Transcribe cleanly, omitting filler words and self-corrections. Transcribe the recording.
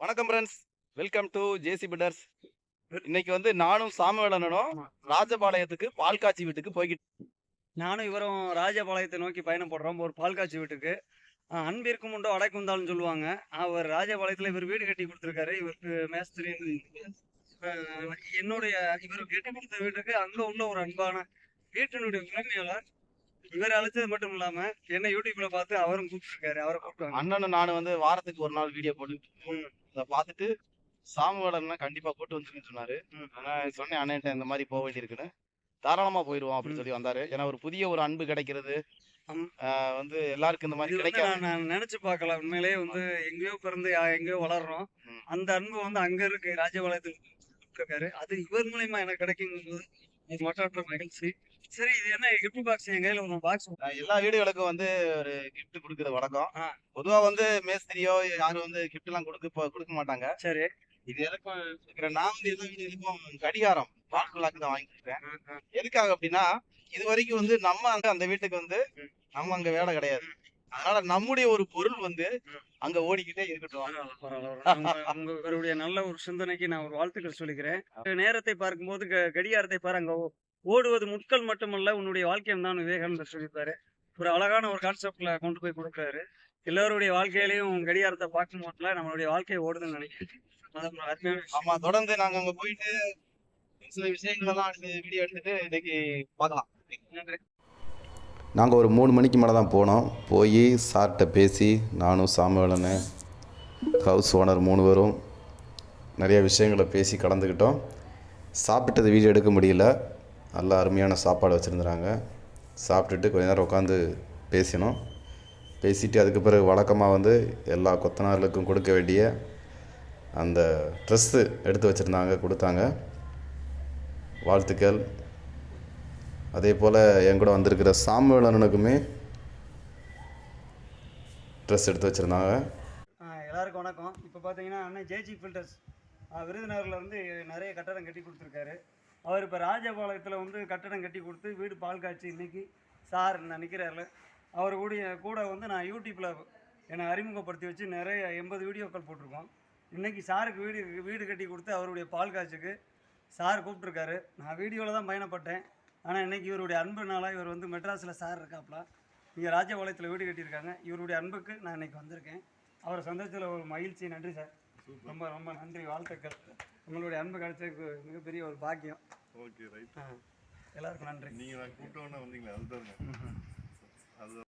வணக்கம் friends, welcome to JC builders. இன்னைக்கு வந்து நானும் சாமுவேலனும் ராஜபாளையத்துக்கு பால் காட்சி வீட்டுக்கு போய்கிட்டு நானும் இவரும் ராஜபாளையத்தை நோக்கி பயணம் போடுறோம். ஒரு பால் காட்சி வீட்டுக்கு. அன்பிற்கும் உண்டோ அடைக்குந்தாள்னு சொல்லுவாங்க. அவர் ராஜபாளையத்துல இவர் வீடு கட்டி கொடுத்துருக்காரு. இவருக்கு மேஸ்திரி என்னுடைய இவர் கட்டி கொடுத்த வீட்டுக்கு அங்க உள்ள ஒரு அன்பான வீட்டினுடைய உரிமையாளர் இவர் அழைச்சது மட்டும் இல்லாம என்ன யூடியூப்ல பார்த்து அவரும் கூப்பிட்டுருக்காரு. அவரை கூப்பிட்டாங்க. அண்ணனும் நானும் வந்து வாரத்துக்கு ஒரு நாள் வீடியோ போட்டு அதை பார்த்துட்டு சாமுவேலன் கண்டிப்பா கூட்டு வந்துருன்னு சொன்னாரு. நான் சொன்னேன் அண்ணன்ட்ட இந்த மாதிரி போக வேண்டியிருக்குன்னு. தாராளமா போயிடுவோம் அப்படின்னு சொல்லி வந்தாரு. ஏன்னா ஒரு புதிய ஒரு அன்பு கிடைக்கிறது வந்து எல்லாருக்கும் இந்த மாதிரி கிடைக்காது. நான் நினைச்சு பார்க்கலாம். உண்மையிலேயே வந்து எங்கேயோ பிறந்து எங்கேயோ வளர்றோம். அந்த அன்பு வந்து அங்க இருக்கு ராஜபாளையத்தில் இருக்காரு. அது இவர் மூலியமா எனக்கு கிடைக்கும் மற்ற மகிழ்ச்சி. சரி, இது என்ன கிஃப்ட் பாக்ஸ்? என் கையில ஒரு பாக்ஸ். எல்லா வீடுகளுக்கும் வந்து ஒரு கிஃப்ட் கொடுக்கறது வழக்கம். பொதுவா வந்து மேஸ்திரியோ யாரும் வந்து கிஃப்ட் எல்லாம் கொடுக்க மாட்டாங்க. சரி, இது எதுக்கும் நான் வந்து எல்லா வீடுகளுக்கும் கடிகாரம் பால்குள்ளாக்கு தான் வாங்கி கொடுப்பேன். எதுக்காக அப்படின்னா இது வரைக்கும் வந்து நம்ம அந்த வீட்டுக்கு வந்து நம்ம அங்க வேலை கிடையாது. அதனால நம்முடைய ஒரு பொருள் வந்து அங்க ஓடிக்கிட்டே இருக்கட்டும். உங்களுடைய நல்ல ஒரு சிந்தனைக்கு நான் ஒரு வாழ்த்துக்கள் சொல்லிக்கிறேன். நேரத்தை பார்க்கும்போது கடிகாரத்தை பாரு, அங்க ஓடுவது முட்கள் மட்டுமல்ல உன்னுடைய வாழ்க்கையும் தான் விவேகானந்தர் சொல்லியிருப்பாரு. ஒரு அழகான ஒரு கான்செப்ட்ல கொண்டு போய் கொடுக்குறாரு. எல்லாருடைய வாழ்க்கையிலையும் கடிகாரத்தை பார்க்கும் போதுல நம்மளுடைய வாழ்க்கையை ஓடுதுன்னு நினைக்கிறேன். ஆமா, தொடர்ந்து நாங்க அங்க போயிட்டு சில விஷயங்கள் எல்லாம் வீடியோ எடுத்துட்டு இன்னைக்கு பார்க்கலாம். நன்றி. நாங்கள் ஒரு 3 மணிக்கு மேலே தான் போனோம். போய் சார்கிட்ட பேசி நானும் சாமுவேலன் ஹவுஸ் ஓனர் 3 பேரும் நிறைய விஷயங்களை பேசி கலந்துக்கிட்டோம். சாப்பிட்டது வீடியோ எடுக்க முடியல. நல்லா அருமையான சாப்பாடு வச்சுருந்துறாங்க. சாப்பிட்டுட்டு கொஞ்ச நேரம் உட்காந்து பேசினோம். பேசிட்டு அதுக்கு பிறகு வழக்கமாக வந்து எல்லா கொத்தனார்களுக்கும் கொடுக்க வேண்டிய அந்த ட்ரெஸ்ஸு எடுத்து வச்சுருந்தாங்க, கொடுத்தாங்க. வாழ்த்துக்கள். அதே போல் என் கூட வந்திருக்கிற சாமுவேலனுக்குமே ட்ரெஸ் எடுத்து வச்சுருந்தாங்க. எல்லாருக்கும் வணக்கம். இப்போ பார்த்தீங்கன்னா அண்ணன் ஜேஜி ஃபில்டர்ஸ் விருதுநகரில் வந்து நிறைய கட்டடம் கட்டி கொடுத்துருக்காரு. அவர் இப்போ ராஜபாளையத்தில் வந்து கட்டடம் கட்டி கொடுத்து வீடு பால் காய்ச்சி இன்றைக்கி சார் நான் நிற்கிறாரு. அவர் கூட வந்து நான் யூடியூப்பில் என்னை அறிமுகப்படுத்தி வச்சு நிறைய 80 வீடியோக்கள் போட்டிருக்கோம். இன்றைக்கி சாருக்கு வீடு கட்டி கொடுத்து அவருடைய பால் காய்ச்சிக்கு சார் கூப்பிட்ருக்காரு. நான் வீடியோவில் தான் பயணப்பட்டேன். ஆனால் இன்றைக்கி இவருடைய அன்புனால இவர் வந்து மெட்ராஸில் சார் இருக்காப்புல, இங்கே ராஜபாளையத்தில் வீடு கட்டியிருக்காங்க. இவருடைய அன்புக்கு நான் இன்றைக்கி வந்திருக்கேன். அவரை சந்தோஷத்தில் ஒரு மகிழ்ச்சி. நன்றி சார், ரொம்ப ரொம்ப நன்றி, வாழ்த்துக்கள். உங்களுடைய அன்பு கிடைச்சதுக்கு மிகப்பெரிய ஒரு பாக்கியம். Okay, right. எல்லாருக்கும் நன்றி. நீங்கள் நான் கூப்பிட்டோன்னே வந்தீங்களா? அதுதான்